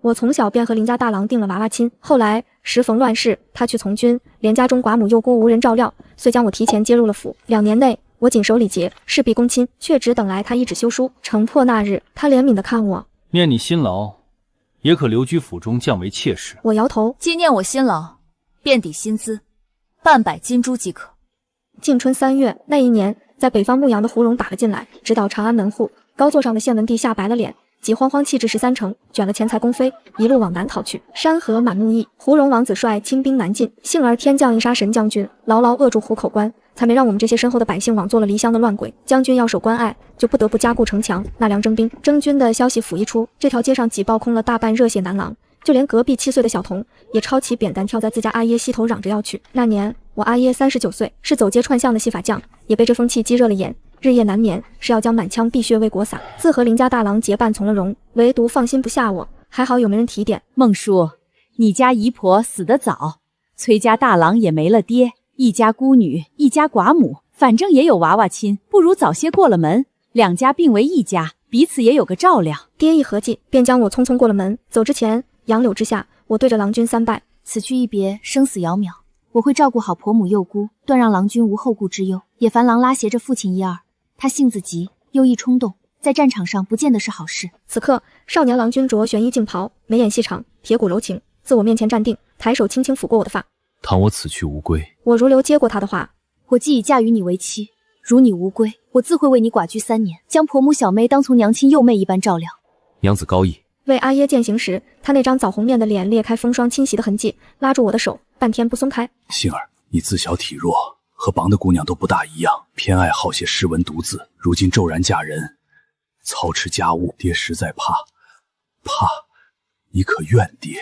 我从小便和林家大郎定了娃娃亲，后来时逢乱世，他去从军，连家中寡母幼孤无人照料，遂将我提前接入了府。2年内，我谨守礼节，事必躬亲，却只等来他一纸休书。城破那日，他怜悯地看我，念你辛劳，也可留居府中，降为妾室。我摇头，纪念我辛劳，遍抵薪资，半百金珠即可。靖春3月那一年，在北方牧羊的胡荣打了进来，直捣长安门户。高座上的献文帝吓白了脸，急慌慌弃置13城，卷了钱财宫妃，一路往南逃去。山河满目翳，胡荣王子率亲兵南进，幸而天降应杀神将军，牢牢扼住虎口关，才没让我们这些身后的百姓枉做了离乡的乱鬼。将军要守关隘，就不得不加固城墙，纳粮征兵。征军的消息甫一出，这条街上挤爆空了大半热血男郎，就连隔壁7岁的小童也抄起扁担跳在自家阿耶膝头，嚷着要去。那年我阿耶39岁，是走街串巷的戏法匠，也被这风气激热了眼，日夜难眠，是要将满腔碧血为国洒。自和林家大郎结伴从了戎，唯独放心不下我，还好有媒人提点。孟叔，你家姨婆死得早，崔家大郎也没了爹，一家孤女，一家寡母，反正也有娃娃亲，不如早些过了门，两家并为一家，彼此也有个照料。爹一合计，便将我匆匆过了门。走之前，杨柳之下，我对着郎君3拜：此去一别，生死遥渺，我会照顾好婆母幼孤，断让郎君无后顾之忧。也烦郎拉挟着父亲一二，他性子急，又易冲动，在战场上不见得是好事。此刻，少年郎君着玄衣净袍，眉眼细长，铁骨柔情，自我面前站定，抬手轻轻抚过我的发。倘我此去无归，我如流接过他的话：我既已嫁与你为妻，如你无归，我自会为你寡居3年，将婆母小妹当从娘亲幼妹一般照料。娘子高义。为阿耶饯行时，他那张枣红面的脸裂开风霜侵袭的痕迹，拉住我的手，半天不松开。杏儿，你自小体弱，和帮的姑娘都不大一样，偏爱好些诗文读字，如今骤然嫁人，操持家务，爹实在怕，你可怨爹？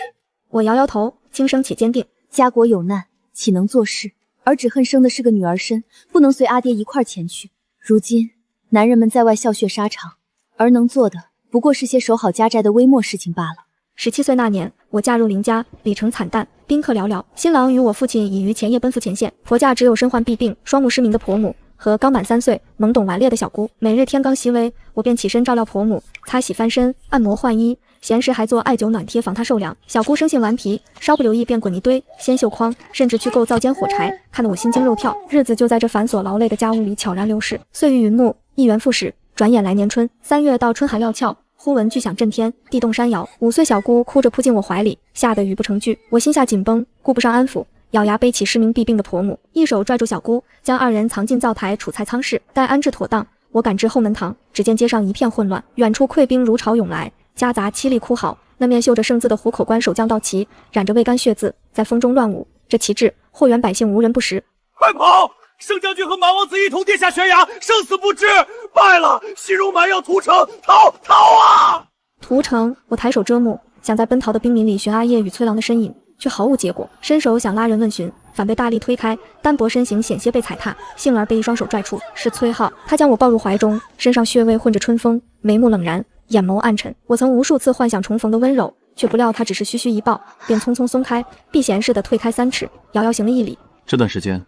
我摇摇头，轻声且坚定：家国有难，岂能做事？儿只恨生的是个女儿身，不能随阿爹一块前去。如今男人们在外笑血沙场，儿能做的不过是些守好家宅的微末事情罢了。17岁那年，我嫁入林家，里程惨淡，宾客寥寥。新郎与我父亲已于前夜奔赴前线，婆家只有身患弊病、双目失明的婆母和刚满3岁、懵懂顽劣的小姑。每日天刚熹微，我便起身照料婆母，擦洗翻身，按摩换衣，闲时还做艾灸暖贴防她受凉。小姑生性顽皮，稍不留意便滚一堆鲜绣筐，甚至去够灶间火柴，看得我心惊肉跳。日子就在这繁琐劳累的家务里悄然流逝。岁月云暮，一元复始。转眼来年春，3月到春寒料峭，忽闻巨响震天，地动山摇。5岁小姑哭着扑进我怀里，吓得语不成句。我心下紧绷，顾不上安抚，咬牙背起失明弊病的婆母，一手拽住小姑，将2人藏进灶台储菜仓室。待安置妥当，我赶至后门堂，只见街上一片混乱，远处溃兵如潮涌来，夹杂凄厉哭嚎。那面绣着圣字的虎口关守将到齐，染着未干血字，在风中乱舞。这旗帜，霍元百姓无人不识。快跑！圣将军和马王子一同跌下悬崖，生死不知。败了，西戎蛮要屠城，逃啊！屠城！我抬手遮目，想在奔逃的兵民里寻阿叶与崔郎的身影，却毫无结果。伸手想拉人问询，反被大力推开，单薄身形险些被踩踏，幸而被一双手拽出。是崔浩，他将我抱入怀中，身上血味混着春风，眉目冷然，眼眸暗沉。我曾无数次幻想重逢的温柔，却不料他只是虚虚一抱，便匆匆松开，避嫌似的退开3尺，遥遥行了一礼。这段时间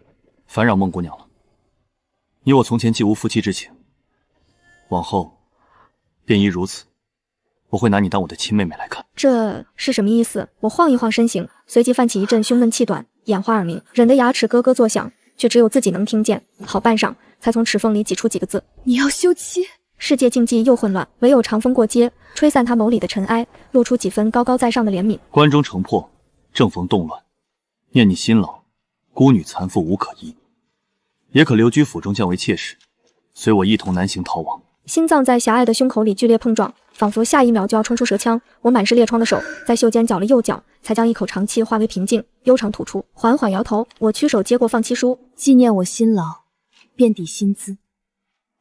烦扰孟姑娘了。你我从前既无夫妻之情，往后便亦如此。我会拿你当我的亲妹妹来看。这是什么意思？我晃一晃身形，随即泛起一阵胸闷气短，眼花耳鸣，忍得牙齿咯咯作响，却只有自己能听见。好半晌，才从齿缝里挤出几个字：你要休妻。世界静寂又混乱，唯有长风过街，吹散他眸里的尘埃，露出几分高高在上的怜悯。关中城破，正逢动乱，念你辛劳，孤女残妇无可依，也可留居府中，降为妾室，随我一同南行逃亡。心脏在狭隘的胸口里剧烈碰撞，仿佛下一秒就要冲出舌腔。我满是裂疮的手在袖间搅了右搅，才将一口长气化为平静，悠长吐出，缓缓摇头。我屈手接过放妻书：纪念我辛劳，遍抵薪资，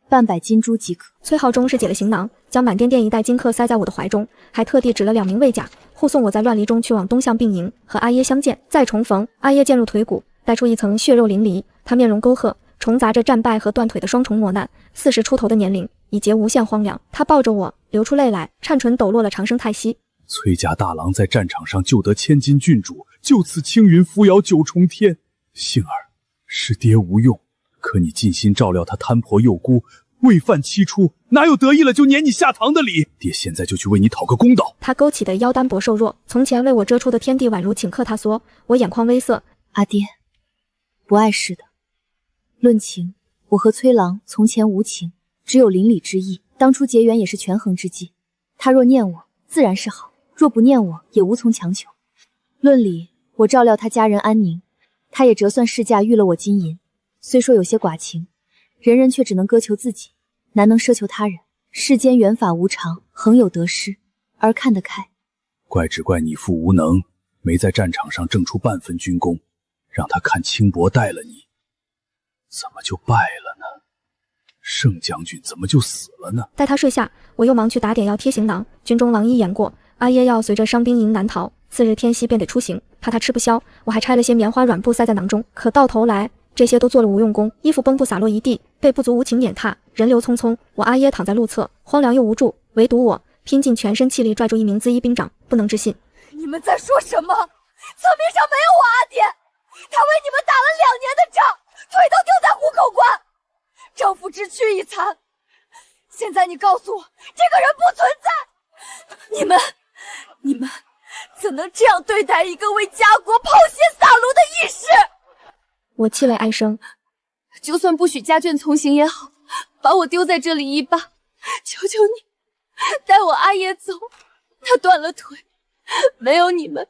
半百金珠即可。崔浩终是解了行囊，将满甸甸一袋金克塞在我的怀中，还特地指了2名卫甲，护送我在乱离中去往东向并营，和阿耶相见，再重逢。阿耶渐入腿骨，带出一层血肉淋漓，他面容沟壑，重杂着战败和断腿的双重磨难，40出头的年龄已结无限荒凉。他抱着我，流出泪来，颤唇抖落了长声叹息。崔家大郎在战场上救得千金郡主，就此青云扶摇9重天。杏儿，是爹无用，可你尽心照料他摊婆幼孤，未犯期初，哪有得意了就撵你下堂的理？爹现在就去为你讨个公道。他勾起的腰单薄瘦弱，从前为我遮出的天地宛如顷刻塌缩。我眼眶微涩，阿爹，不碍事的。论情，我和崔郎从前无情，只有邻里之意。当初结缘也是权衡之计。他若念我，自然是好；若不念我，也无从强求。论理，我照料他家人安宁，他也折算市价育了我金银。虽说有些寡情，人人却只能割求自己，难能奢求他人。世间缘法无常，恒有得失，而看得开。只怪你父无能，没在战场上挣出半分军功，让他看轻薄待了你，怎么就败了呢？盛将军怎么就死了呢？待他睡下，我又忙去打点药贴行囊。军中郎医言过，阿耶要随着伤兵营南逃，次日天夕便得出行，怕他吃不消，我还拆了些棉花软布塞在囊中。可到头来，这些都做了无用功，衣服绷布洒落一地，被部族无情碾踏，人流匆匆。我阿耶躺在路侧，荒凉又无助，唯独我拼尽全身气力拽住一名资医兵长，不能置信。你们在说什么？册面上没有我阿爹，他为你们打了2年的仗，腿都丢在虎口关，丈夫只躯一残。现在你告诉我，这个人不存在，你们怎能这样对待一个为家国抛血洒颅的义士？我泣泪哀声，就算不许家眷从行也好，把我丢在这里一罢，求求你带我阿爷走，他断了腿，没有你们，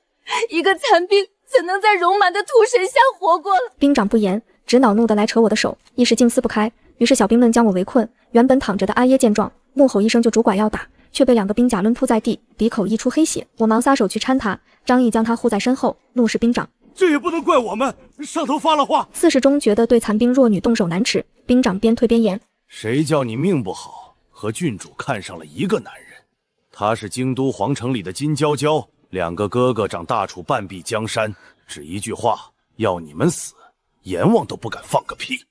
一个残兵怎能在荣满的土神下活过了？兵长不言，只恼怒地来扯我的手，一时竟撕不开。于是小兵们将我围困，原本躺着的阿耶见状，怒吼一声就拄拐要打，却被2个兵甲抡扑在地，鼻口溢出黑血。我忙撒手去搀他，张毅将他护在身后，怒视兵长：这也不能怪我们，上头发了话。4世中觉得对残兵弱女动手难耻，兵长边退边言：谁叫你命不好，和郡主看上了一个男人？他是京都皇城里的金娇娇，2个哥哥长大楚半壁江山，只一句话要你们死，阎王都不敢放个屁。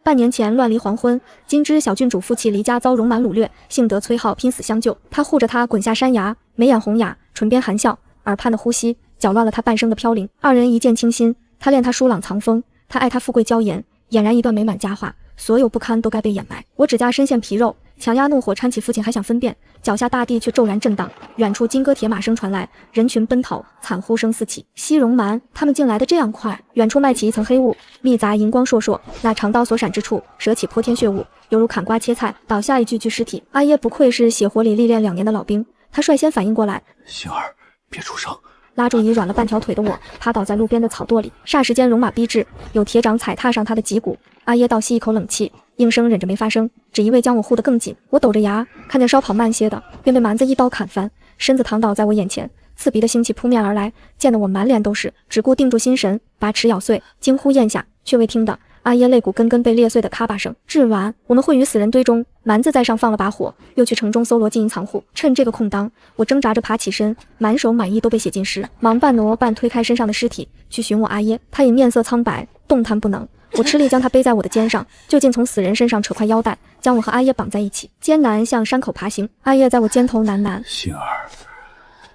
半年前乱离黄昏，今知小郡主夫妻离家遭戎蛮掳掠，幸得崔浩拼死相救。他护着她滚下山崖，眉眼红哑，唇边含笑，耳畔的呼吸搅乱了他半生的飘零。2人一见倾心，他恋她疏朗藏风，他爱她富贵娇颜，俨然一段美满佳话。所有不堪都该被掩埋。我指甲深陷皮肉，强压怒火搀起父亲，还想分辨，脚下大地却骤然震荡。远处金戈铁马声传来，人群奔逃，惨呼声四起。西戎蛮，他们竟来得这样快！远处漫起一层黑雾，密杂银光烁烁，那长刀所闪之处，舍起泼天血雾，犹如砍瓜切菜，倒下一具具尸体。阿耶不愧是血火里历练2年的老兵，他率先反应过来，星儿，别出声。拉住已软了半条腿的我，趴倒在路边的草垛里。霎时间戎马逼至，有铁掌踩踏上他的脊骨。阿耶倒吸一口冷气，应声忍着没发声，只一味将我护得更紧。我抖着牙，看见稍跑慢些的，便被蛮子一刀砍翻，身子躺倒在我眼前。刺鼻的腥气扑面而来，溅得我满脸都是，只顾定住心神，把齿咬碎，惊呼咽下，却未听得阿耶肋骨根根被裂碎的咔吧声。至晚，我们混于死人堆中，蛮子在上放了把火，又去城中搜罗金银藏户。趁这个空当，我挣扎着爬起身，满手满衣都被血浸湿，忙半挪半推开身上的尸体，去寻我阿耶。他已面色苍白，动弹不能。我吃力将他背在我的肩上，就竟从死人身上扯块腰带，将我和阿耶绑在一起，艰难向山口爬行。阿耶在我肩头喃喃：星儿，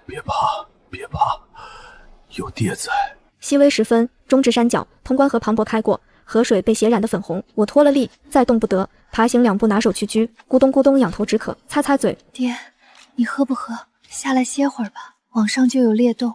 别怕，别怕，有爹在。熹微时分，中至山脚，潼关河磅礴开过，河水被血染得粉红。我脱了力，再动不得，爬行2步，拿手去掬，咕咚咕咚仰头止渴，擦擦嘴。爹，你喝不喝？下来歇会儿吧，网上就有裂洞，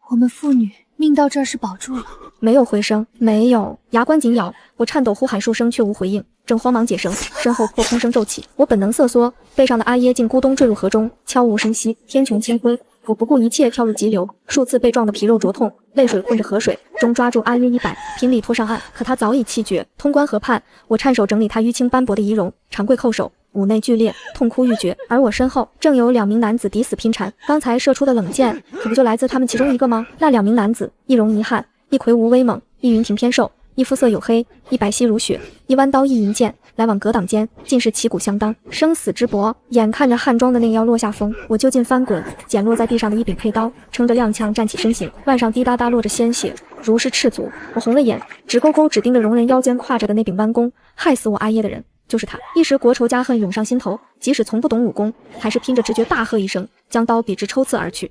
我们父女命到这儿是保住了。没有回声，没有，牙关紧咬，我颤抖呼喊数声，却无回应。正慌忙解绳，身后破空声骤起，我本能瑟缩，背上的阿耶竟咕咚坠入河中，悄无声息。天穹清辉，我不顾一切跳入急流，数次被撞得皮肉灼痛，泪水混着河水，终抓住阿耶衣摆，拼力拖上岸。可他早已气绝。潼关河畔，我颤手整理他淤青斑驳的仪容，长跪叩首，五内剧烈，痛哭欲绝。而我身后正有2名男子抵死拼缠，刚才射出的冷箭，可不就来自他们其中一个吗？那2名男子，一戎一汉，一魁梧威猛，一云亭偏瘦，一肤色黝黑，一白皙如雪，一弯刀一银剑，来往格挡间，尽是旗鼓相当，生死之搏。眼看着汉装的那腰落下风，我就近翻滚，捡落在地上的一柄佩刀，撑着踉跄站起身形，腕上滴答答落着鲜血，如是赤足。我红了眼，直勾勾只盯着戎人腰间挎着的那柄弯弓，害死我阿耶的人就是他。一时国仇家恨涌上心头，即使从不懂武功，还是拼着直觉大喝一声，将刀笔直抽刺而去。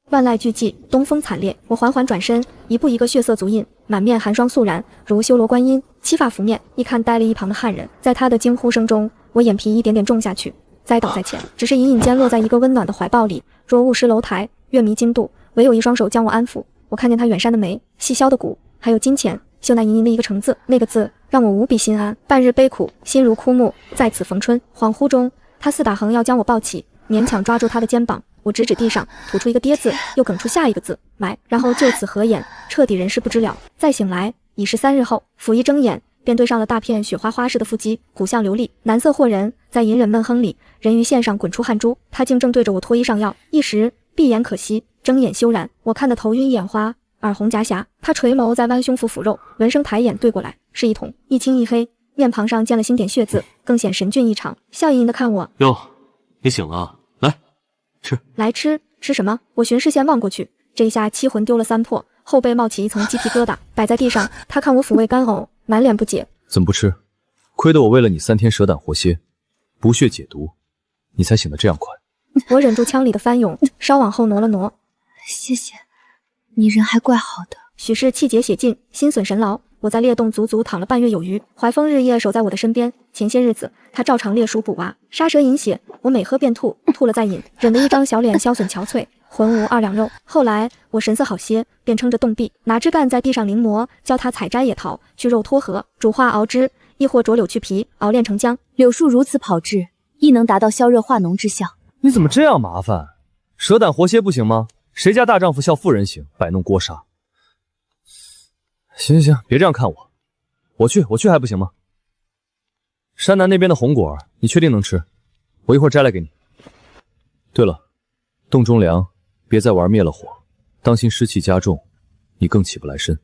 万籁俱寂，东风惨烈。我缓缓转身，一步一个血色足印，满面寒霜肃然，如修罗观音，七发拂面。一看呆了一旁的汉人，在他的惊呼声中，我眼皮一点点重下去，栽倒在前，只是隐隐间落在一个温暖的怀抱里，若雾失楼台，月迷津渡，唯有一双手将我安抚。我看见他远山的眉，细削的骨，还有金钱，绣那盈盈的一个橙字，那个字让我无比心安。半日悲苦，心如枯木，在此逢春。恍惚中，他似打横要将我抱起，勉强抓住他的肩膀。我指指地上，吐出一个跌字，又哽出下一个字埋，然后就此合眼，彻底人事不知了。再醒来，已是3日后。甫一睁眼，便对上了大片雪花花似的腹肌，骨相流利，男色惑人，在隐忍闷哼里，人鱼线上滚出汗珠。他竟正对着我脱衣上药，一时闭眼可惜，睁眼休然。我看得头晕眼花，耳红颊霞。他垂眸在弯胸腹抚肉，闻声抬眼对过来，是一瞳一青一黑，面庞上见了星点血渍，更显神俊异常，笑盈盈的看我。哟，你醒了，来吃。来吃什么？我循视线望过去，这一下七魂丢了3魄，后背冒起一层鸡皮疙瘩，摆在地上。他看我抚慰干呕，满脸不解。怎么不吃？亏得我为了你3天蛇胆活蝎，补血解毒，你才醒得这样快。我忍住腔里的翻涌，稍往后挪了挪。谢谢，你人还怪好的。许是气结血尽，心损神劳，我在猎洞足足躺了半月有余。怀风日夜守在我的身边，前些日子他照常猎鼠捕蛙，杀蛇饮血，我每喝便吐，吐了再饮，忍得一张小脸消损憔悴，浑无2两肉。后来我神色好些，便撑着洞壁，拿枝干在地上临摹，教他采摘野桃，去肉脱核，煮化熬汁，亦或啄柳去皮，熬炼成浆。柳树如此炮制，亦能达到消热化脓之效。你怎么这样麻烦？蛇胆活蝎不行吗？谁家大丈夫笑妇人行，摆弄锅杀。行，别这样看我，我去还不行吗？山南那边的红果，你确定能吃？我一会儿摘来给你。对了，洞中凉，别再玩灭了火，当心湿气加重，你更起不来身。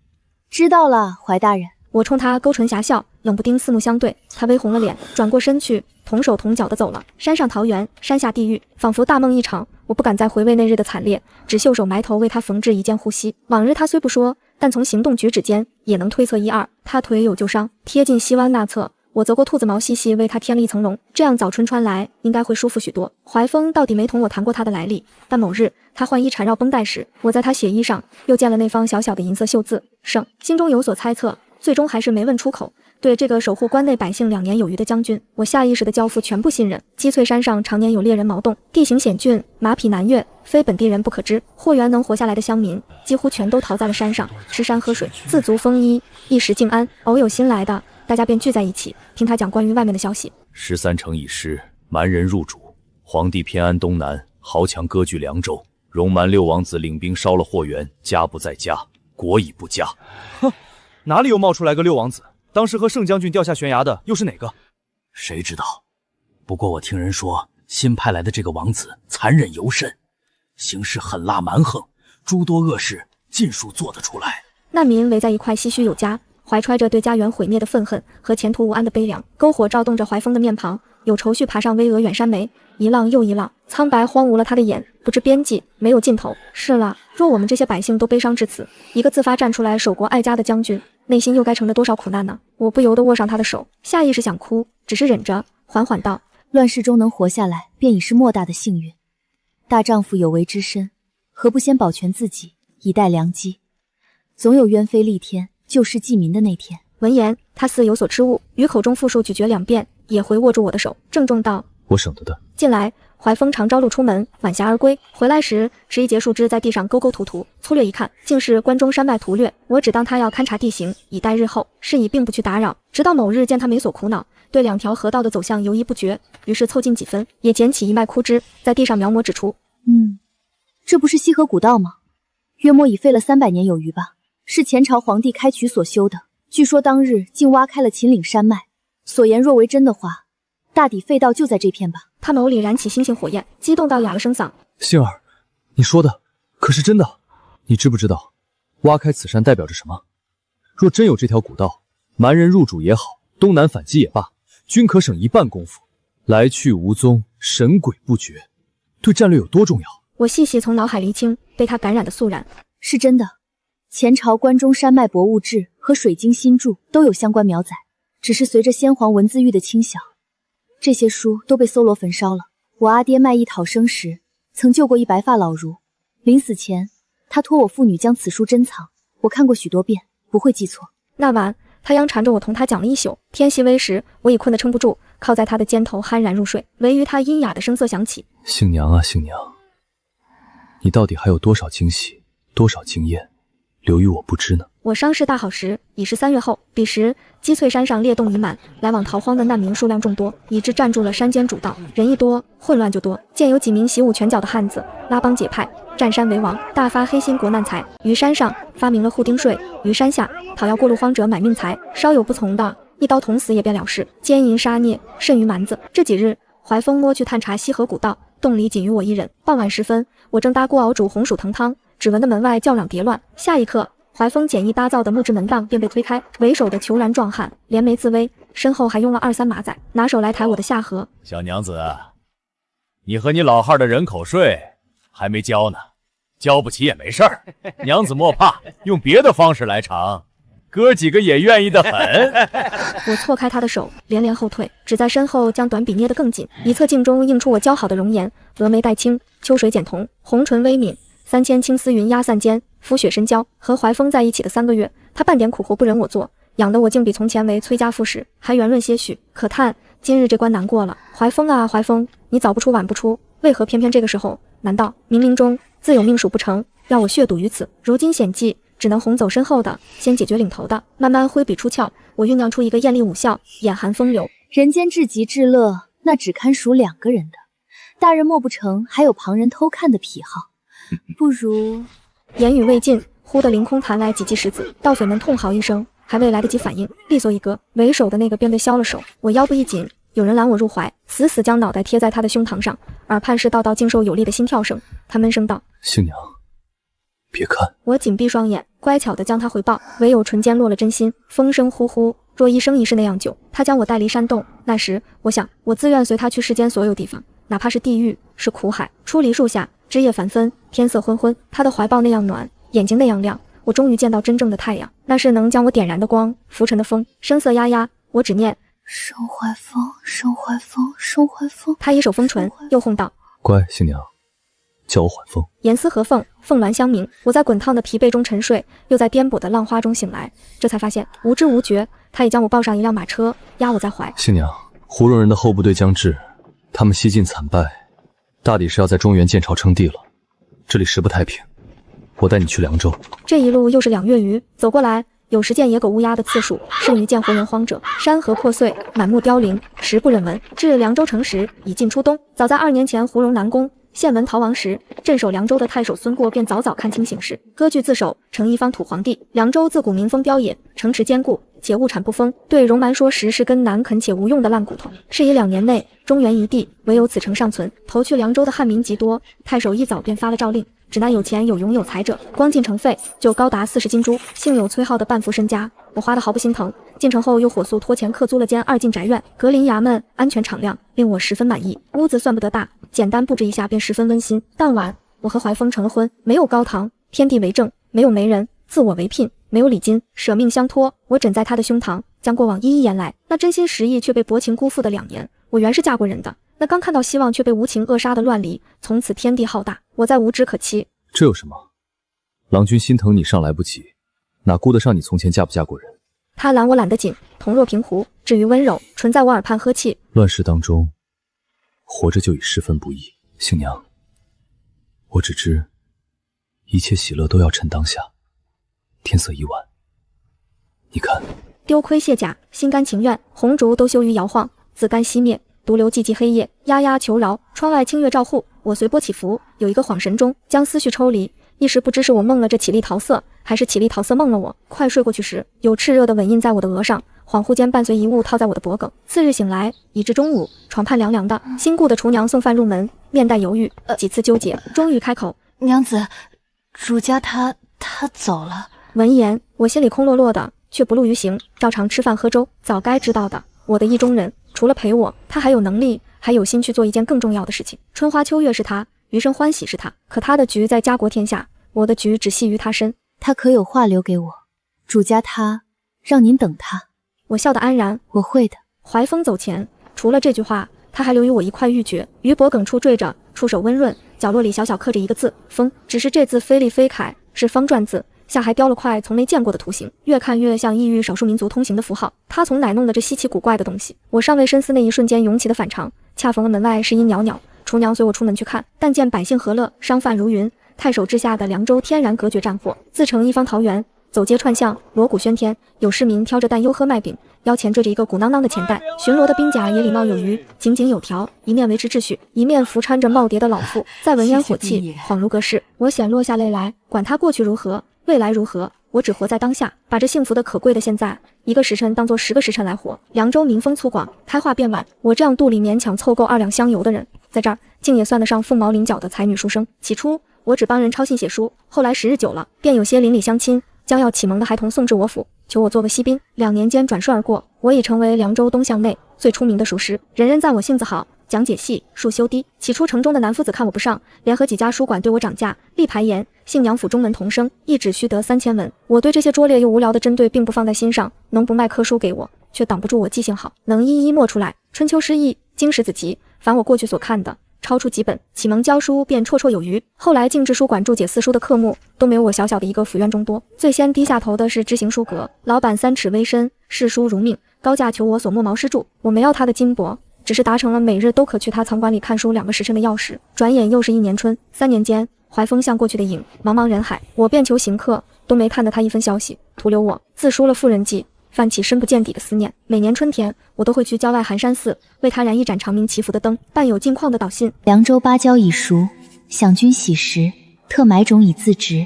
知道了，怀大人。我冲他勾唇遐笑，冷不丁四目相对，他微红了脸，转过身去，同手同脚的走了。山上桃源，山下地狱，仿佛大梦一场。我不敢再回味那日的惨烈，只袖手埋头为他缝制一件护膝。往日他虽不说，但从行动举止间也能推测一二。他腿有旧伤，贴近膝弯那侧，我则过兔子毛细细为他添了一层绒，这样早春穿来应该会舒服许多。怀风到底没同我谈过他的来历，但某日他换衣缠绕绷带时，我在他血衣上又见了那方小小的银色绣字圣，心中有所猜测，最终还是没问出口。对这个守护关内百姓2年有余的将军，我下意识的交付全部信任。积翠山上常年有猎人毛动，地形险峻，马匹难越，非本地人不可知。霍元能活下来的乡民，几乎全都逃在了山上，吃山喝水，自足丰衣，一时静安。偶有新来的，大家便聚在一起，听他讲关于外面的消息。13城已失，蛮人入主，皇帝偏安东南，豪强割据凉州。戎蛮6王子领兵烧了霍元，家不在家，国已不佳。哼，哪里又冒出来个6王子？当时和盛将军掉下悬崖的又是哪个？谁知道？不过我听人说，新派来的这个王子残忍尤甚，行事狠辣蛮横，诸多恶事尽数做得出来。难民围在一块唏嘘有加，怀揣着对家园毁灭的愤恨和前途无安的悲凉，篝火照动着怀风的面庞，有愁绪爬上巍峨远山眉，一浪又一浪，苍白荒芜了他的眼，不知边际，没有尽头。是了，若我们这些百姓都悲伤至此，一个自发站出来守国爱家的将军，内心又该承着多少苦难呢？我不由得握上他的手，下意识想哭，只是忍着，缓缓道：乱世中能活下来，便已是莫大的幸运。大丈夫有为之身，何不先保全自己，以待良机？总有冤妃逆天，救世济民的那天。闻言，他似有所吃悟，于口中复述咀嚼2遍，也回握住我的手，郑重道：我省得的。近来怀风常朝露出门，晚霞而归，回来时持一截树枝在地上勾勾涂涂，粗略一看，竟是关中山脉图略。我只当他要勘察地形，以待日后，是以并不去打扰。直到某日见他没所苦恼，对2条河道的走向犹疑不决，于是凑近几分，也捡起一脉枯枝，在地上描摹指出。这不是西河古道吗？约莫已废了300年有余吧，是前朝皇帝开渠所修的。据说当日竟挖开了秦岭山脉，所言若为真的话，大抵废道就在这片吧。他眸里燃起星星火焰，激动到哑了声嗓。杏儿，你说的可是真的？你知不知道挖开此山代表着什么？若真有这条古道，蛮人入主也好，东南反击也罢，均可省1半功夫，来去无踪，神鬼不绝，对战略有多重要？我细细从脑海厘清，被他感染的肃然。是真的，前朝关中山脉博物志和水晶新著都有相关描载，只是随着先皇文字狱的清晓，这些书都被搜罗焚烧了。我阿爹卖艺讨生时，曾救过一白发老儒，临死前，他托我父女将此书珍藏，我看过许多遍，不会记错。那晚，他央缠着我同他讲了一宿。天熹微时，我已困得撑不住，靠在他的肩头酣然入睡。唯余他阴哑的声色响起：“杏娘啊，杏娘，你到底还有多少惊喜，多少经验，留于我不知呢？”我伤势大好时已是3月后，彼时积翠山上裂洞已满，来往逃荒的难民数量众多，以致占住了山间主道。人一多，混乱就多。见有几名习武拳脚的汉子拉帮结派，占山为王，大发黑心国难财。于山上发明了户丁税，于山下讨要过路荒者买命财，稍有不从的，一刀捅死也便了事。奸淫杀孽甚于蛮子。这几日，怀风摸去探查西河古道，洞里仅余我一人。傍晚时分，我正搭锅熬煮红薯藤汤，只闻得门外叫嚷别乱。下一刻，怀风简易搭造的木质门档便被推开，为首的虬髯壮汉连眉自危，身后还拥了2、3马仔，拿手来抬我的下颌。小娘子，你和你老汉的人口税还没交呢，交不起也没事儿，娘子莫怕，用别的方式来偿，哥几个也愿意的很。我错开他的手，连连后退，只在身后将短笔捏得更紧，一侧镜中映出我姣好的容颜，峨眉黛青，秋水剪瞳，红唇微抿，3000青丝云压散肩，肤雪深娇。和怀风在一起的3个月，他半点苦活不忍我做，养得我竟比从前为崔家妇时还圆润些许。可叹今日这关难过了。怀风啊怀风，你早不出晚不出，为何偏偏这个时候？难道冥冥中自有命数不成，要我血赌于此？如今险计只能红走身后的，先解决领头的。慢慢挥笔出鞘，我酝酿出一个艳丽武笑，眼含风流。人间至极至乐，那只堪属2个人的。大人莫不成还有旁人偷看的癖好？不如……言语未尽，忽地凌空弹来几记石子，盗匪们痛嚎一声，还未来得及反应，利索一割，为首的那个便被削了手。我腰部一紧，有人揽我入怀，死死将脑袋贴在他的胸膛上，耳畔是道道精瘦有力的心跳声。他闷声道：“杏娘，别看。”我紧闭双眼，乖巧地将他回报，唯有唇间落了真心，风声呼呼，若一生一世那样久。他将我带离山洞，那时我想，我自愿随他去世间所有地方，哪怕是地狱，是苦海。出梨树下，枝叶繁纷，天色昏昏，他的怀抱那样暖，眼睛那样亮，我终于见到真正的太阳，那是能将我点燃的光。浮沉的风，声色丫丫，我只念生怀风，生怀风，生怀风。他一手封唇，又哄道：“乖，杏娘，叫我缓风。”严丝合缝，凤鸾相鸣。我在滚烫的疲惫中沉睡，又在颠簸的浪花中醒来，这才发现无知无觉，他已将我抱上一辆马车，压我在怀。杏娘，胡荣人的后部队将至，他们西进惨败，大抵是要在中原建朝称帝了。这里时不太平，我带你去凉州。这一路又是2月余，走过来，有时见野狗乌鸦的次数甚于见活人荒者，山河破碎，满目凋零，时不忍闻。至凉州城时，已近初冬。早在2年前胡荣南宫献文逃亡时，镇守凉州的太守孙过便早早看清形势，割据自守，成一方土皇帝。凉州自古民风彪野，城池坚固，且物产不丰，对戎蛮说时是根难啃且无用的烂骨头。是以2年内中原一地唯有此城尚存，投去凉州的汉民极多。太守一早便发了诏令，指那有钱有勇有才者，光进城费就高达40金珠。幸有崔浩的半幅身家，我花得毫不心疼。进城后又火速托钱客租了间2进宅院，隔邻衙门，安全敞亮，令我十分满意。屋子算不得大，简单布置一下便十分温馨。当晚我和怀风成了婚，没有高堂，天地为证，没有媒人，自我为聘，没有礼金，舍命相托。我枕在他的胸膛，将过往一一言来。那真心实意却被薄情辜负的2年，我原是嫁过人的，那刚看到希望却被无情扼杀的乱离，从此天地浩大，我再无枝可栖。这有什么？郎君心疼你尚来不及，哪顾得上你从前嫁不嫁过人？他揽我揽得紧，瞳若平湖，至于温柔，唇在我耳畔呵气。乱世当中，活着就已十分不易。杏娘，我只知一切喜乐都要趁当下。天色已晚，你看，丢盔卸甲，心甘情愿，红烛都羞于摇晃，自甘熄灭，独留寂寂黑夜，丫丫求饶。窗外清月照户，我随波起伏，有一个恍神中，将思绪抽离，一时不知是我梦了这绮丽桃色，还是绮丽桃色梦了我。快睡过去时，有炽热的吻印在我的额上，恍惚间伴随一物套在我的脖颈。次日醒来，已至中午，床畔凉凉的，新雇的厨娘送饭入门，面带犹豫，几次纠结，终于开口：“娘子，主家他走了。”闻言，我心里空落落的，却不露于行，照常吃饭喝粥。早该知道的，我的意中人除了陪我，他还有能力，还有心去做一件更重要的事情。春花秋月是他，余生欢喜是他，可他的局在家国天下，我的局只系于他身。他可有话留给我？主家他让您等他。我笑得安然，我会的。怀风走前，除了这句话，他还留于我一块玉珏，于脖颈处坠着，触手温润，角落里小小刻着一个字“风”，只是这字非立非楷，是方篆字，下还雕了块从没见过的图形，越看越像异域少数民族通行的符号。他从哪弄的这稀奇古怪的东西？我尚未深思那一瞬间涌起的反常，恰逢了门外是音袅袅，厨娘随我出门去看，但见百姓和乐，商贩如云，太守之下的凉州天然隔绝战火，自成一方桃源。走街串巷，锣鼓喧天，有市民挑着担忧喝麦饼，腰前缀着一个鼓囊囊的钱袋。巡逻的兵甲也礼貌有余，井井有条，一面维持秩序，一面扶搀着耄耋的老妇，在文烟火气，恍如隔世。我显落下泪来，管他过去如何，未来如何，我只活在当下，把这幸福的可贵的现在，一个时辰当作10个时辰来活。凉州民风粗犷，开化便晚，我这样肚里勉强凑够2两香油的人，在这儿竟也算得上凤毛麟角的才女书生。起初我只帮人抄信写书，后来时日久了，便有些邻里乡亲将要启蒙的孩童送至我府，求我做个西宾。2年间转瞬而过，我已成为凉州东巷内最出名的塾师，人人赞我性子好，讲解细，术修低。起初城中的男夫子看我不上，联合几家书馆对我涨价，立牌言信娘府中门童生一纸须得3000文。我对这些拙劣又无聊的针对并不放在心上，能不卖科书给我，却挡不住我记性好，能一一默出来。春秋诗意，经史子集，凡我过去所看的，超出几本，启蒙教书便绰绰有余。后来进至书馆注解四书的科目，都没有我小小的一个府院中多。最先低下头的是知行书阁，老板3尺微身，视书如命，高价求我所墨毛师著。我没要他的金帛，只是达成了每日都可去他藏馆里看书2个时辰的钥匙。转眼又是1年春，3年间，怀风像过去的影，茫茫人海，我便求行客，都没看得他一分消息，徒留我自书了妇人记，泛起深不见底的思念。每年春天，我都会去郊外寒山寺，为他燃一盏长明祈福的灯，伴有近况的导信。凉州芭蕉已熟，想君喜时，特买种以自植。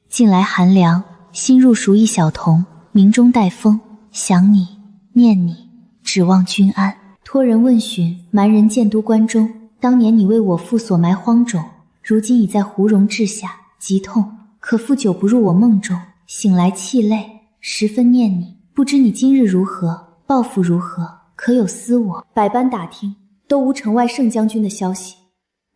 近来寒凉，新入熟一小童，鸣中带风，想你，念你，指望君安。托人问询，蛮人建都关中，当年你为我父所埋荒冢，如今已在胡荣治下，极痛，可复久不入我梦中，醒来泣泪，十分念你。不知你今日如何，报复如何，可有思我？百般打听，都无城外盛将军的消息，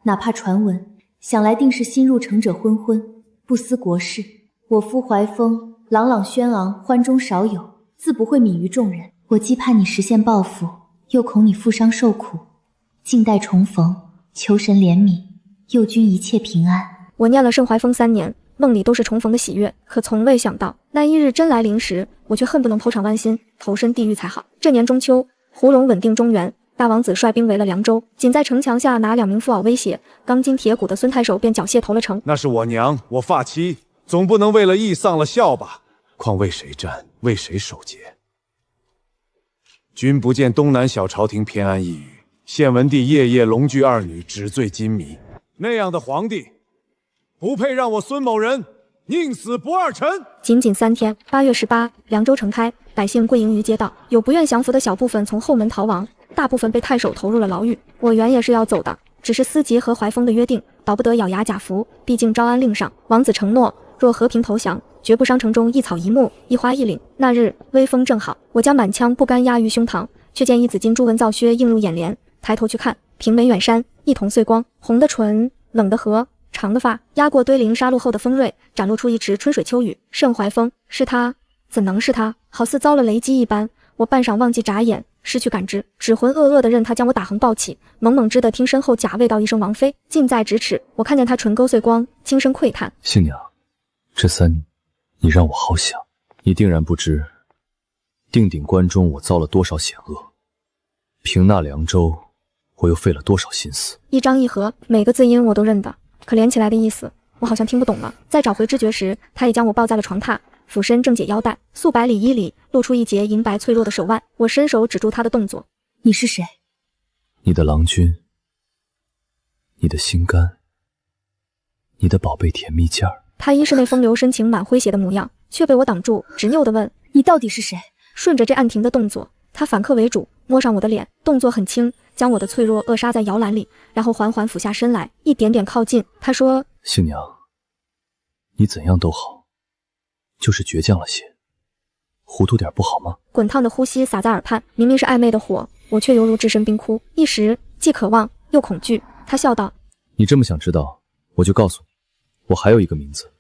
哪怕传闻，想来定是新入城者昏昏，不思国事。我夫怀风，朗朗轩昂，欢中少有，自不会泯于众人。我既盼你实现报复，又恐你负伤受苦，静待重逢，求神怜悯，佑君一切平安。我念了盛怀风3年，梦里都是重逢的喜悦，可从未想到那一日真来临时，我却恨不能剖肠剜心，投身地狱才好。这年中秋，胡荣稳定中原，大王子率兵围了凉州，仅在城墙下拿2名富骜威胁，钢筋铁骨的孙太守便缴械投了城。那是我娘，我发妻，总不能为了义丧了孝吧？况为谁战，为谁守节？君不见东南小朝廷偏安一隅，献文帝夜夜龙驹2女，纸醉金迷，那样的皇帝不配让我孙某人宁死不二臣。仅3天，8月18，凉州城开，百姓跪迎于街道，有不愿降服的小部分从后门逃亡，大部分被太守投入了牢狱。我原也是要走的，只是思及和怀风的约定，倒不得咬牙假服。毕竟招安令上，王子承诺若和平投降，绝不伤城中一草一木一花一岭。那日微风正好，我将满腔不甘压于胸膛，却见一紫金朱纹皂靴映入眼帘，抬头去看，平眉远山，一瞳碎光，红的唇，冷的河，长的发，压过堆林沙路后的锋锐，展露出一池春水秋雨。盛怀风，是他？怎能是他？好似遭了雷击一般，我半晌忘记眨眼，失去感知，只浑噩噩地任他将我打横抱起，猛猛知得听身后假味道一声王妃，近在咫尺。我看见他唇沟碎光，轻声喟叹：杏娘，这3年你让我好想，你定然不知，定鼎关中我遭了多少险恶，平纳凉州我又费了多少心思。一张一合，每个字音我都认得，可连起来的意思我好像听不懂了。再找回知觉时，他已将我抱在了床榻，俯身正解腰带，素白里衣里露出一截银白脆弱的手腕。我伸手止住他的动作：你是谁？你的郎君，你的心肝，你的宝贝甜蜜劲儿。他依是那风流深情满诙谐的模样，却被我挡住，执拗地问：你到底是谁？顺着这暗停的动作，他反客为主，摸上我的脸，动作很轻，将我的脆弱扼杀在摇篮里，然后缓缓俯下身来，一点点靠近。他说：杏娘，你怎样都好，就是倔强了些，糊涂点不好吗？滚烫的呼吸洒在耳畔，明明是暧昧的火，我却犹如置身冰窟，一时既渴望又恐惧。他笑道：你这么想知道，我就告诉你，我还有一个名字，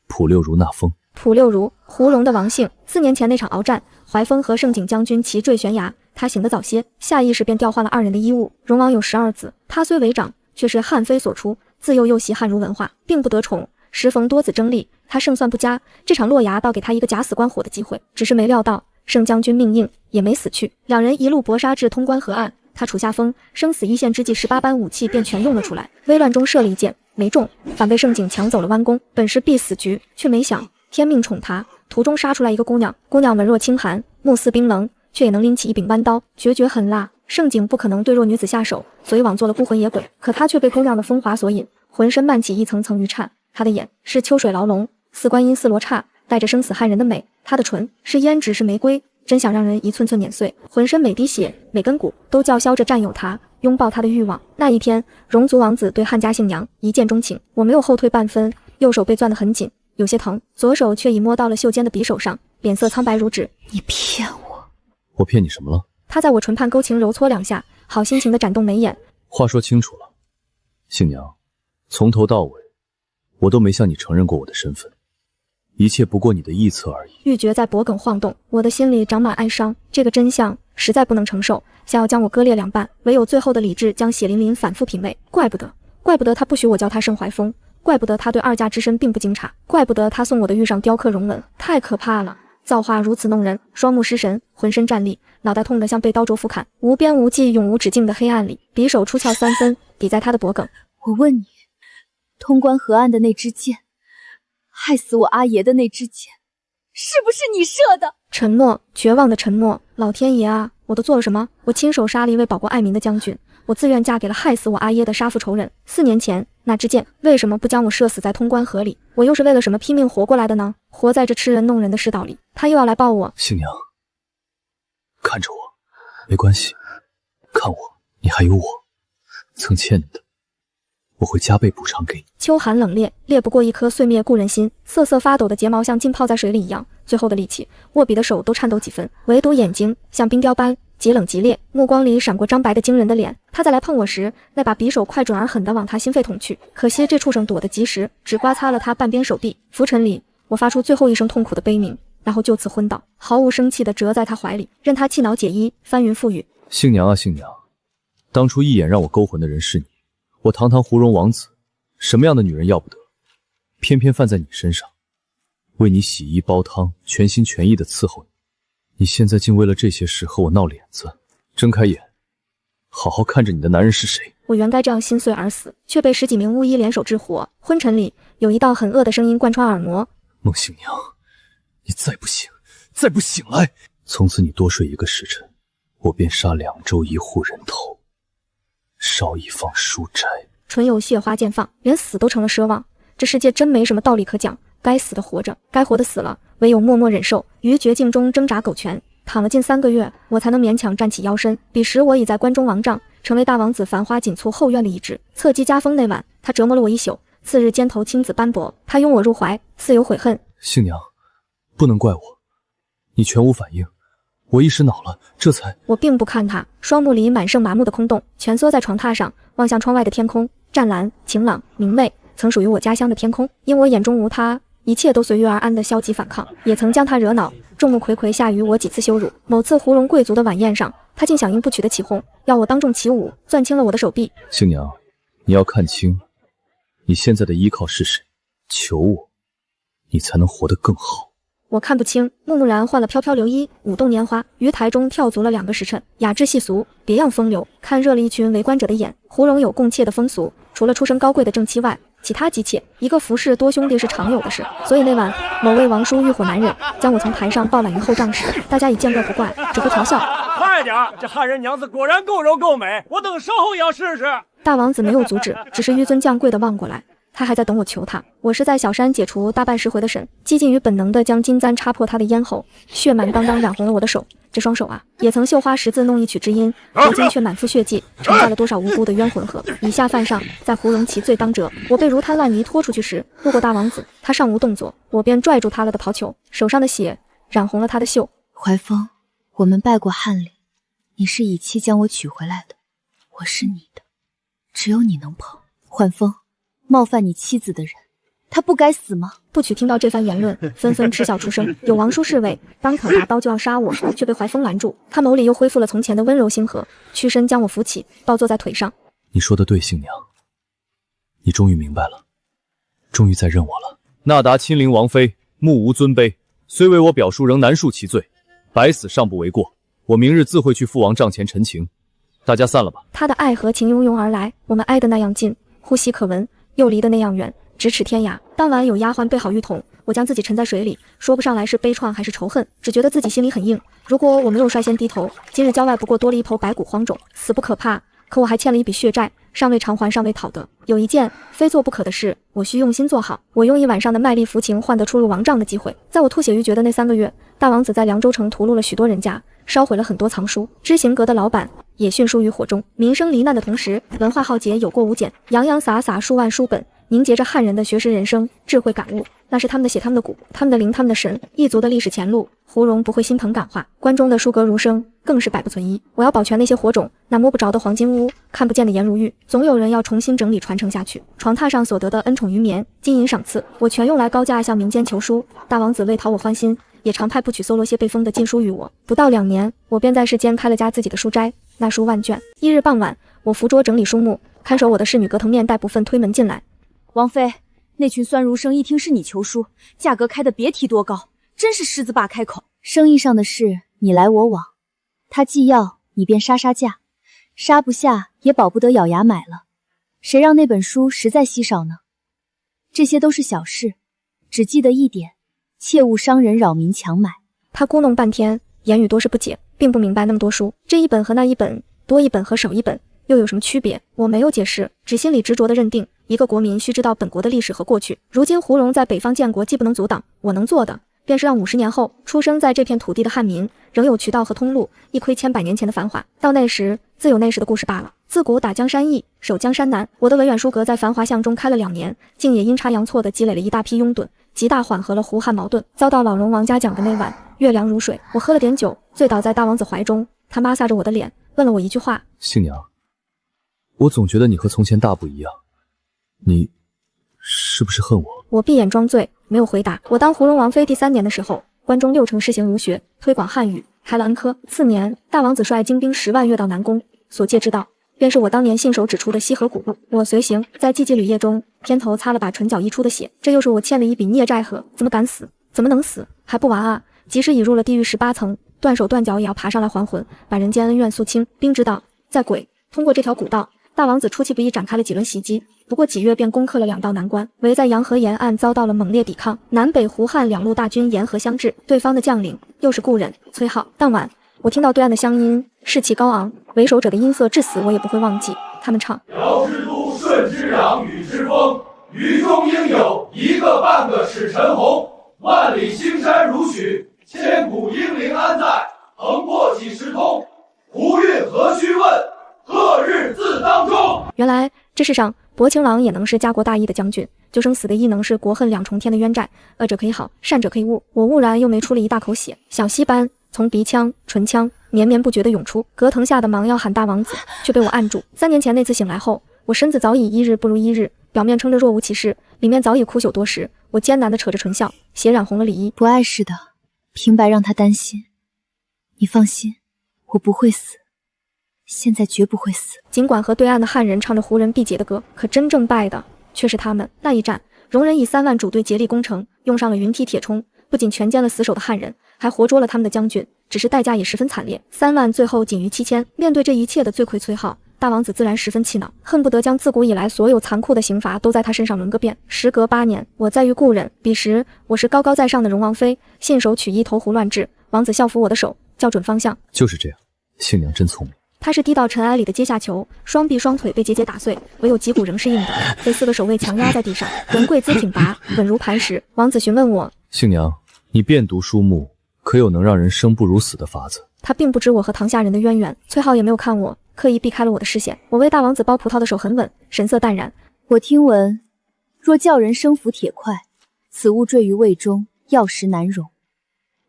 普六如那风。普六如，胡荣的王姓。4年前那场鏖战，怀风和盛景将军齐坠悬崖，他醒得早些，下意识便调换了2人的衣物。荣王有12子，他虽为长，却是汉妃所出，自幼又习汉儒文化，并不得宠。时逢多子争利，他胜算不佳，这场洛牙倒给他一个假死关火的机会，只是没料到盛将军命硬，也没死去。两人一路搏杀至通关河岸，他处下风，生死一线之际，18般武器便全用了出来。危乱中射了一箭，没中，反被盛景抢走了弯弓，本是必死局，却没想天命宠他，途中杀出来一个姑娘，姑娘文若清寒，目似冰冷，却也能拎起一柄弯刀，决绝狠辣。盛景不可能对弱女子下手，所以枉做了孤魂野鬼。可他却被姑娘的风华所引，浑身漫起一层层余颤。他的眼是秋水牢笼，似观音似罗刹，带着生死骇人的美。他的唇是胭脂是玫瑰，真想让人一寸寸碾碎。浑身每滴血每根骨都叫嚣着占有他，拥抱他的欲望。那一天，戎族王子对汉家杏娘一见钟情，我没有后退半分，右手被攥得很紧，有些疼，左手却已摸到了袖间的匕首上，脸色苍白如纸。你骗我！我骗你什么了？他在我唇畔勾情揉搓2下，好心情地展动眉眼。话说清楚了，杏娘，从头到尾我都没向你承认过我的身份，一切不过你的臆测而已。玉珏在脖颈晃动，我的心里长满哀伤，这个真相实在不能承受，想要将我割裂2半，唯有最后的理智将血淋淋反复品味。怪不得他不许我叫他盛怀风，怪不得他对2嫁之身并不惊诧，怪不得他送我的玉上雕刻容纹，太可怕了！造化如此弄人，双目失神，浑身战栗，脑袋痛得像被刀灼斧砍，无边无际永无止境的黑暗里，匕首出鞘3分，抵在他的脖颈。我问你，通关河岸的那支箭，害死我阿爷的那支箭，是不是你射的？沉默，绝望的沉默。老天爷啊，我都做了什么？我亲手杀了一位保国爱民的将军，我自愿嫁给了害死我阿爷的杀父仇人。4年前那支箭为什么不将我射死在通关河里？我又是为了什么拼命活过来的呢？活在这吃人弄人的世道里，他又要来报我。杏娘，看着我，没关系，看我，你还有我，曾欠你的，我会加倍补偿给你。秋寒冷冽，冽不过一颗碎灭故人心，瑟瑟发抖的睫毛像浸泡在水里一样，最后的力气，握笔的手都颤抖几分，唯独眼睛像冰雕般极冷极冽，目光里闪过张白的惊人的脸。他再来碰我时，那把匕首快准而狠地往他心肺捅去，可惜这畜生躲得及时，只刮擦了他半边手臂。浮尘里，我发出最后一声痛苦的悲鸣，然后就此昏倒，毫无生气地折在他怀里，任他气恼解衣，翻云覆雨。杏娘啊杏娘，当初一眼让我勾魂的人是你，我堂堂胡荣王子，什么样的女人要不得，偏偏犯在你身上，为你洗衣煲汤，全心全意地伺候你。你现在竟为了这些事和我闹脸子，睁开眼，好好看着你的男人是谁。我原该这样心碎而死，却被10几名巫医联手致活。昏沉里有一道很恶的声音贯穿耳膜：孟杏娘，你再不醒，再不醒来，从此你多睡1个时辰，我便杀2州1户人头，烧一方书斋。唇有血花溅放，连死都成了奢望。这世界真没什么道理可讲，该死的活着，该活的死了，唯有默默忍受，于绝境中挣扎苟全。躺了近3个月，我才能勉强站起腰身。彼时我已在关中王帐，成为大王子繁花锦簇后院的一只。侧击加封那晚，他折磨了我一宿。次日肩头青紫斑驳，他拥我入怀，似有悔恨。杏娘，不能怪我，你全无反应，我一时恼了，这才……我并不看他，双目里满剩麻木的空洞，蜷缩在床榻上，望向窗外的天空，湛蓝、晴朗、明媚，曾属于我家乡的天空。因我眼中无他，一切都随遇而安的消极反抗，也曾将他惹恼。众目睽睽下于我几次羞辱。某次胡荣贵族的晚宴上，他竟响应不取的起哄，要我当众起舞，攥清了我的手臂。杏娘，你要看清你现在的依靠是谁，求我，你才能活得更好。我看不清，木木然换了飘飘流衣，舞动年华，于台中跳足了2个时辰，雅致细俗，别样风流，看热了一群围观者的眼。胡荣有共妾的风俗，除了出身高贵的正妻外，其他姬妾一个服侍多兄弟是常有的事。所以那晚，某位王叔欲火难忍，将我从台上抱揽于后帐时，大家已见怪不怪，只会调笑。快点，这汉人娘子果然够柔够美，我等稍后也要试试。大王子没有阻止，只是纡尊降贵的望过来。他还在等我求他。我是在小山解除大半10回的审，激进于本能的将金簪插破他的咽喉，血满当当染红了我的手。这双手啊，也曾绣花10字弄一曲知音，如今却满腹血迹，承载了多少无辜的冤魂河。以下犯上，在胡荣其罪当折。我被如滩烂泥拖出去时，路过大王子，他尚无动作，我便拽住他了的袍裘，手上的血染红了他的袖。怀风，我们拜过汉礼，你是以妻将我娶回来的，我是你的，只有你能碰。缓风，冒犯你妻子的人，他不该死吗？不许听到这番言论，纷纷嗤笑出声。有王叔侍卫当可拿刀就要杀我，却被怀风拦住。他眸里又恢复了从前的温柔星河，屈身将我扶起，倒坐在腿上。你说的对，杏娘，你终于明白了，终于在认我了。那达亲临王妃，目无尊卑，虽为我表述，仍难恕其罪，百死尚不为过。我明日自会去父王帐前陈情。大家散了吧。他的爱和情涌涌而来，我们挨得那样近，呼吸可闻，又离得那样远，咫尺天涯。当晚有丫鬟备好浴桶，我将自己沉在水里，说不上来是悲怆还是仇恨，只觉得自己心里很硬。如果我没有率先低头，今日郊外不过多了一抔白骨荒冢，死不可怕，可我还欠了一笔血债，尚未偿还，尚未讨得。有一件非做不可的事，我需用心做好。我用一晚上的卖力服勤换得出入王帐的机会。在我吐血欲绝的那3个月，大王子在凉州城屠戮了许多人家，烧毁了很多藏书，知行阁的老板也殉书于火中。民生罹难的同时，文化浩劫有过无减，洋洋洒洒数万书本，凝结着汉人的学识人生、智慧感悟。那是他们的血，他们的骨，他们的灵，他们的神，一族的历史前路。胡荣不会心疼感化，关中的书阁儒生更是百不存一。我要保全那些火种，那摸不着的黄金屋，看不见的颜如玉，总有人要重新整理传承下去。床榻上所得的恩宠余绵、金银赏赐，我全用来高价向民间求书。大王子为讨我欢心，也常派部曲搜罗些被封的禁书与我。不到2年，我便在世间开了家自己的书斋，那书万卷。一日傍晚，我扶桌整理书目，看守我的侍女格藤面带不忿推门进来。王妃，那群酸儒生一听是你求书，价格开得别提多高，真是狮子霸开口。生意上的事你来我往，他既要你便杀价，杀不下也保不得咬牙买了。谁让那本书实在稀少呢？这些都是小事，只记得一点，切勿伤人扰民强买。他咕哝半天，言语多是不解，并不明白那么多书，这一本和那一本，多一本和少一本又有什么区别？我没有解释，只心里执着地认定，一个国民需知道本国的历史和过去。如今胡荣在北方建国，既不能阻挡，我能做的便是让50年后出生在这片土地的汉民仍有渠道和通路，一窥千百年前的繁华。到那时，自有那时的故事罢了。自古打江山易，守江山难。我的文远书阁在繁华巷中开了2年，竟也阴差阳错地积累了一大批拥趸，极大缓和了胡汉矛盾。遭到老荣王家讲的那晚，月凉如水，我喝了点酒，醉倒在大王子怀中。他抹撒着我的脸，问了我一句话：杏娘，我总觉得你和从前大不一样，你是不是恨我？我闭眼装醉，没有回答。我当胡荣王妃第3年的时候，关中6城施行儒学，推广汉语，开了恩科。4年，大王子率精兵10万跃到南宫，所借之道便是我当年信手指出的西河古路。我随行，在寂寂旅夜中，偏头擦了把唇角溢出的血，这又是我欠了一笔孽债和怎么敢死？怎么能死？还不完啊！即使已入了地狱18层，断手断脚也要爬上来还魂，把人间恩怨肃清。兵之道在鬼，通过这条古道，大王子出其不意展开了几轮袭击，不过几月便攻克了2道难关，唯在洋河沿岸遭到了猛烈抵抗。南北胡汉2路大军沿河相峙，对方的将领又是故人崔浩。当晚，我听到对岸的乡音，士气高昂，为首者的音色至死我也不会忘记。他们唱：尧之都，舜之壤，禹之风，禹中应有1个半个史陈洪。万里青山如许，千古英灵安在？横破几时通？胡运何须问？何日自当中？原来这世上薄情郎也能是家国大义的将军，就生死的亦能是国恨2重天的冤债。恶者可以好，善者可以恶。我误然又没出了一大口血，小溪般从鼻腔、唇腔绵绵不绝地涌出。隔藤下的忙要喊大王子，却被我按住。3年前那次醒来后，我身子早已1日不如1日，表面撑着若无其事，里面早已枯朽多时。我艰难地扯着唇笑，血染红了里衣。不碍事的，平白让他担心。你放心，我不会死，现在绝不会死。尽管和对岸的汉人唱着胡人必解的歌，可真正败的却是他们。那一战，戎人以3万主队竭力攻城，用上了云梯铁冲，不仅全歼了死守的汉人，还活捉了他们的将军，只是代价也十分惨烈。3万最后仅余7000。面对这一切的罪魁崔浩，大王子自然十分气恼，恨不得将自古以来所有残酷的刑罚都在他身上轮个遍。时隔8年，我再遇故人，彼时我是高高在上的荣王妃，信手取衣，投壶乱掷。王子笑扶我的手，校准方向。就是这样，杏娘真聪明。他是滴到尘埃里的阶下囚，双臂双腿被节节打碎，唯有脊骨仍是硬的，被4个守卫强压在地上，人跪姿挺拔，稳如磐石。王子询问我：杏娘，你遍读书目，可有能让人生不如死的法子？他并不知我和堂下人的渊源，崔浩也没有看我，刻意避开了我的视线。我为大王子剥葡萄的手很稳，神色淡然。我听闻，若叫人生服铁块，此物坠于胃中，药食难容。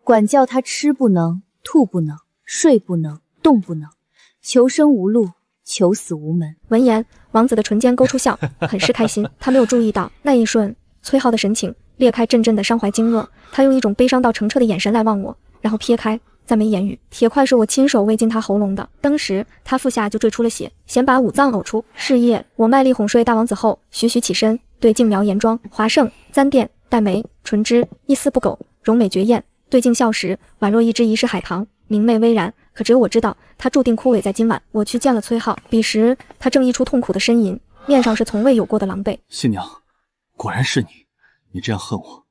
管教他吃不能，吐不能，睡不能，动不能，求生无路，求死无门。闻言，王子的唇间勾出笑，很是开心。他没有注意到那一瞬，崔浩的神情裂开阵阵的伤怀惊愕，他用一种悲伤到澄澈的眼神来望我，然后撇开，再没言语。铁块是我亲手喂进他喉咙的，当时他腹下就坠出了血，先把五脏呕出。是夜，我卖力哄睡大王子后，徐徐起身，对镜描颜妆，华盛、簪钿、黛眉、唇脂，一丝不苟，容美绝艳。对镜笑时，宛若一只遗世海棠，明媚微然。可只有我知道，他注定枯萎在今晚。我去见了崔浩，彼时他正溢出痛苦的呻吟，面上是从未有过的狼狈。新娘，果然是你！你这样恨我，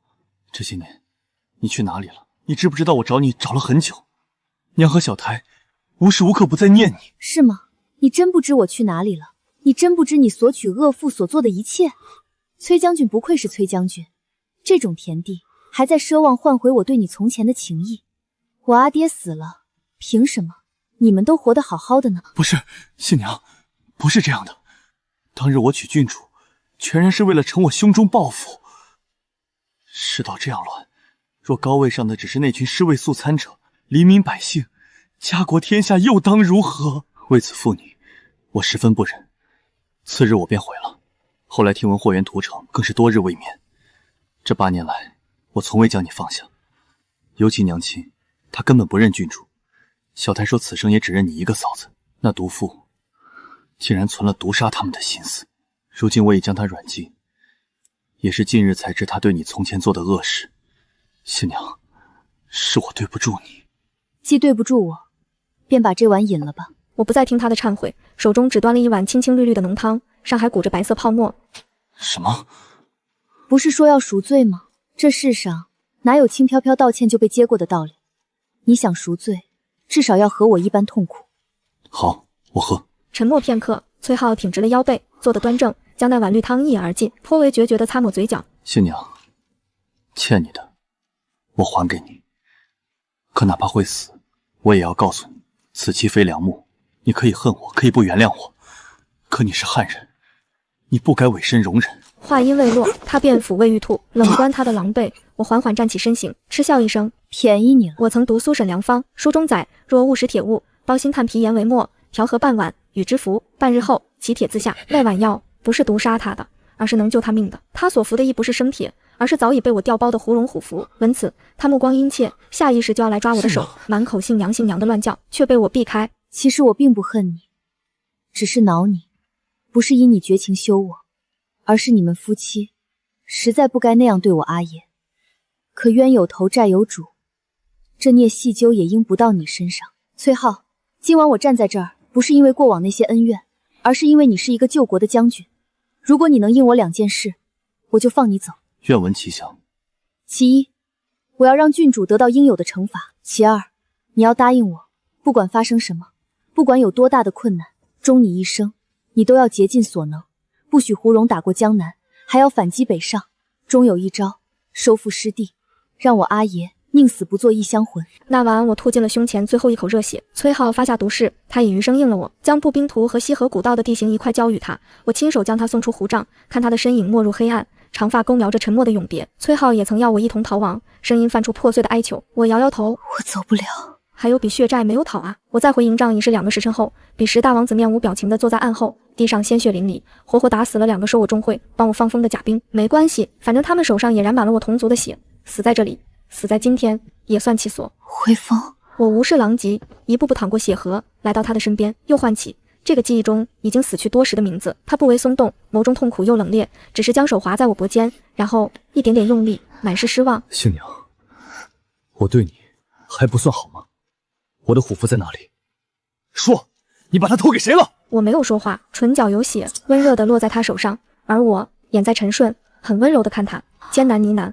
这些年你去哪里了？你知不知道我找你找了很久？娘和小台无时无刻不在念你。是吗？你真不知我去哪里了？你真不知你索取恶妇所做的一切？崔将军不愧是崔将军，这种田地还在奢望换回我对你从前的情谊。我阿爹死了，凭什么你们都活得好好的呢？不是，新娘，不是这样的。当日我娶郡主，全然是为了成我胸中抱负。世道这样乱，若高位上的只是那群尸位素餐者，黎民百姓，家国天下又当如何？为此负你，我十分不忍。次日我便回了。后来听闻霍元屠城，更是多日未眠。这8年来，我从未将你放下。尤其娘亲，她根本不认郡主。小台说此生也只认你一个嫂子。那毒妇竟然存了毒杀他们的心思。如今我已将她软禁，也是近日才知她对你从前做的恶事。新娘，是我对不住你。既对不住我，便把这碗饮了吧。我不再听他的忏悔，手中只端了一碗清清绿绿的浓汤，上还鼓着白色泡沫。什么？不是说要赎罪吗？这世上哪有轻飘飘道歉就被接过的道理？你想赎罪，至少要和我一般痛苦。好，我喝。沉默片刻，崔浩挺直了腰背，坐得端正，将那碗绿汤一饮而尽，颇为决绝地擦抹嘴角。新娘，欠你的，我还给你。可哪怕会死，我也要告诉你，此妻非良木。你可以恨我，可以不原谅我，可你是汉人，你不该委身容忍。话音未落，他便抚慰玉兔，冷观他的狼狈。我缓缓站起身形，嗤笑一声，便宜你了。我曾读苏沈良方，书中载：若误食铁物，包心炭皮盐为末，调和半碗，与之服，半日后其铁自下。那碗药不是毒杀他的，而是能救他命的。他所服的亦不是生铁，而是早已被我调包的狐蓉虎符。闻此，他目光阴切，下意识就要来抓我的手，满口姓娘的乱叫，却被我避开。其实我并不恨你，只是恼你，不是因你绝情休我，而是你们夫妻实在不该那样对我阿爷。可冤有头债有主，这孽细究也应不到你身上。崔浩，今晚我站在这儿，不是因为过往那些恩怨，而是因为你是一个救国的将军。如果你能应我2件事，我就放你走。愿闻其详。其一，我要让郡主得到应有的惩罚。其二，你要答应我，不管发生什么，不管有多大的困难，终你一生，你都要竭尽所能，不许胡蓉打过江南，还要反击北上，终有一招收复失地，让我阿爷宁死不做异乡魂。那晚我吐进了胸前最后一口热血。崔浩发下毒誓，他以余生应了我，将步兵图和西河古道的地形一块交予他，我亲手将他送出湖帐，看他的身影没入黑暗，长发勾描着沉默的永别。崔浩也曾要我一同逃亡，声音泛出破碎的哀求。我摇摇头，我走不了。还有比血债没有讨啊！我再回营帐已是2个时辰后，彼时大王子面无表情地坐在案后，地上鲜血淋漓，活活打死了2个说我钟会、帮我放风的甲兵。没关系，反正他们手上也染满了我同族的血，死在这里，死在今天，也算其所。回风，我无视狼藉，一步步淌过血河，来到他的身边，又唤起这个记忆中已经死去多时的名字。他不为松动，眸中痛苦又冷冽，只是将手划在我脖肩，然后一点点用力，满是失望。新娘，我对你还不算好吗？我的虎符在哪里？说，你把它偷给谁了？我没有说话，唇角有血，温热的落在他手上，而我眼在沉顺，很温柔的看他，艰难呢喃。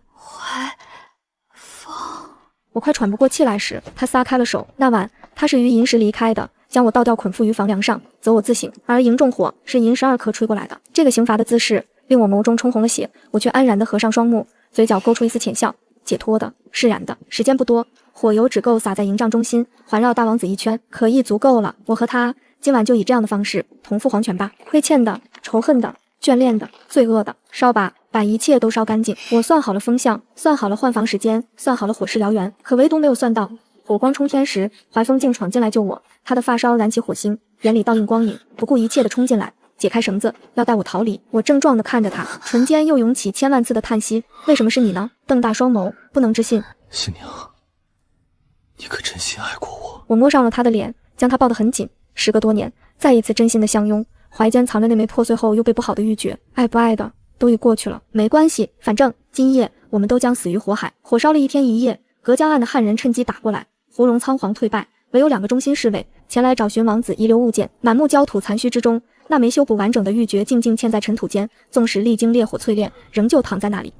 我快喘不过气来时，他撒开了手。那晚他是于寅时离开的，将我倒吊捆缚于房梁上，则我自省。而营中火是寅12刻吹过来的。这个刑罚的姿势令我眸中冲红了血，我却安然地合上双目，嘴角勾出一丝浅笑，解脱的，释然的。时间不多，火油只够撒在营帐中心，环绕大王子一圈，可亦足够了。我和他今晚就以这样的方式同赴黄泉吧。亏欠的、仇恨的、眷恋的、罪恶的，烧吧，把一切都烧干净。我算好了风向，算好了换防时间，算好了火势燎原，可唯独没有算到火光冲天时，怀风竟闯进来救我。他的发梢燃起火星，眼里倒映光影，不顾一切地冲进来，解开绳子，要带我逃离。我怔状地看着他，唇间又涌起千万次的叹息。为什么是你呢？瞪大双眸，不能置信。新娘，你可真心爱过我。我摸上了他的脸，将他抱得很紧。时隔多年，再一次真心的相拥，怀间藏着那枚破碎后又被不好的欲绝，爱不爱的都已过去了。没关系，反正今夜我们都将死于火海。火烧了一天一夜，隔江岸的汉人趁机打过来，胡荣仓皇退败，唯有2个忠心侍卫前来找寻王子遗留物件。满目焦土残墟之中，那枚修补完整的玉珏静静嵌在尘土间，纵使历经烈火淬炼，仍旧躺在那里。